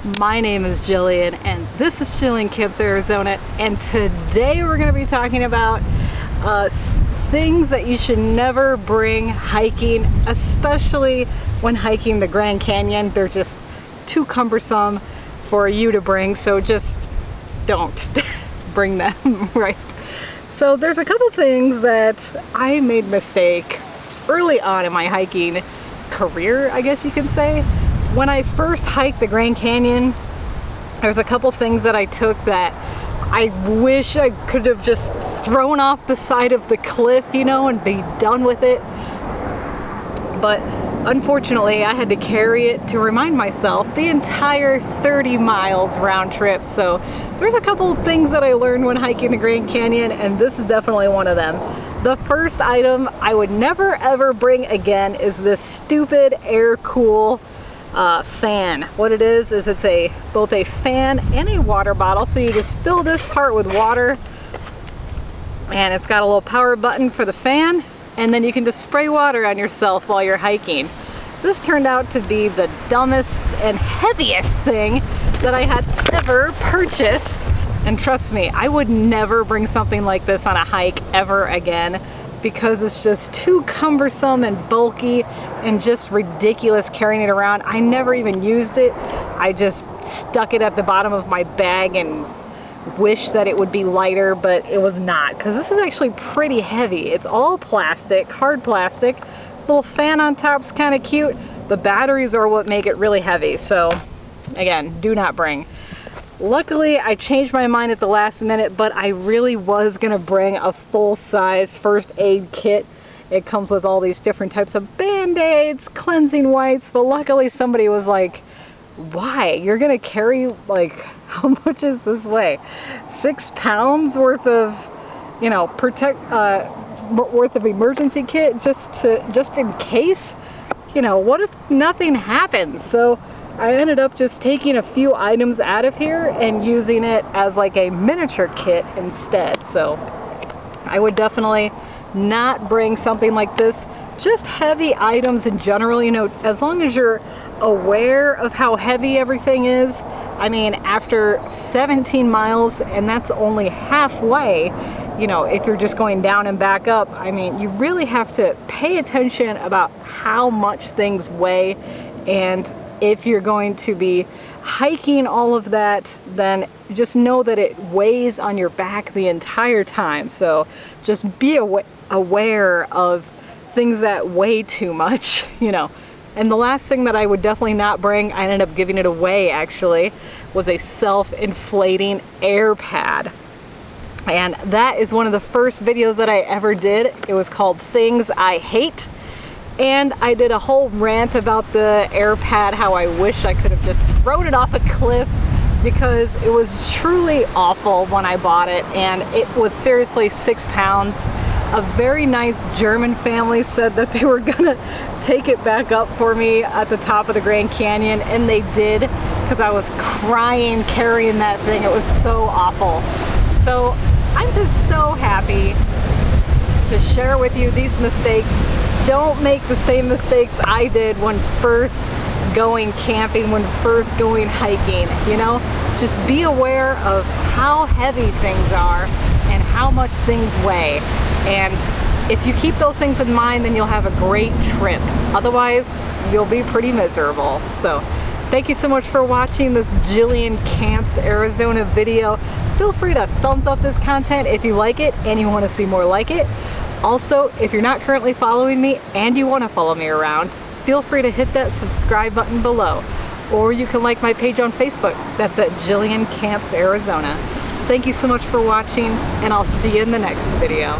My name is Jillian and this is Jillian Camps Arizona, and today we're going to be talking about things that you should never bring hiking, especially when hiking the Grand Canyon. They're just too cumbersome for you to bring, so just don't bring them, right? So there's a couple things that I made mistake early on in my hiking career, I guess you can say. When I first hiked the Grand Canyon, there's a couple things that I took that I wish I could have just thrown off the side of the cliff, you know, and be done with it. But unfortunately, I had to carry it to remind myself the entire 30 miles round trip. So there's a couple of things that I learned when hiking the Grand Canyon, and this is definitely one of them. The first item I would never ever bring again is this stupid air-cool fan. What it is it's both a fan and a water bottle. So you just fill this part with water, and it's got a little power button for the fan, and then you can just spray water on yourself while you're hiking. This turned out to be the dumbest and heaviest thing that I had ever purchased. And trust me, I would never bring something like this on a hike ever again, because it's just too cumbersome and bulky and just ridiculous carrying it around. I never even used it. I just stuck it at the bottom of my bag and wished that it would be lighter, but it was not, because this is actually pretty heavy. It's all plastic, hard plastic. Little fan on top's kind of cute. The batteries are what make it really heavy. So again, do not bring. Luckily, I changed my mind at the last minute, but I really was gonna bring a full-size first aid kit. It comes with all these different types of band-aids, cleansing wipes, but luckily somebody was like, why? You're gonna carry, like, how much is this weigh? 6 pounds worth of, you know, worth of emergency kit just in case? You know, what if nothing happens? So I ended up just taking a few items out of here and using it as like a miniature kit instead. So I would definitely not bring something like this. Just heavy items in general, you know, as long as you're aware of how heavy everything is. I mean, after 17 miles, and that's only halfway, you know, if you're just going down and back up, I mean, you really have to pay attention about how much things weigh. And if you're going to be hiking all of that, then just know that it weighs on your back the entire time. So just be aware of things that weigh too much, you know. And the last thing that I would definitely not bring, I ended up giving it away actually, was a self-inflating air pad. And that is one of the first videos that I ever did. It was called Things I Hate. And I did a whole rant about the air pad, how I wish I could have just thrown it off a cliff, because it was truly awful when I bought it, and it was seriously 6 pounds. A very nice German family said that they were gonna take it back up for me at the top of the Grand Canyon, and they did, because I was crying carrying that thing. It was so awful. So I'm just so happy to share with you these mistakes. Don't make the same mistakes I did when first going camping, when first going hiking, you know? Just be aware of how heavy things are and how much things weigh. And if you keep those things in mind, then you'll have a great trip. Otherwise, you'll be pretty miserable. So thank you so much for watching this Jillian Camps Arizona video. Feel free to thumbs up this content if you like it and you want to see more like it. Also, if you're not currently following me and you want to follow me around, feel free to hit that subscribe button below. Or you can like my page on Facebook. That's at Jillian Camps Arizona. Thank you so much for watching, and I'll see you in the next video.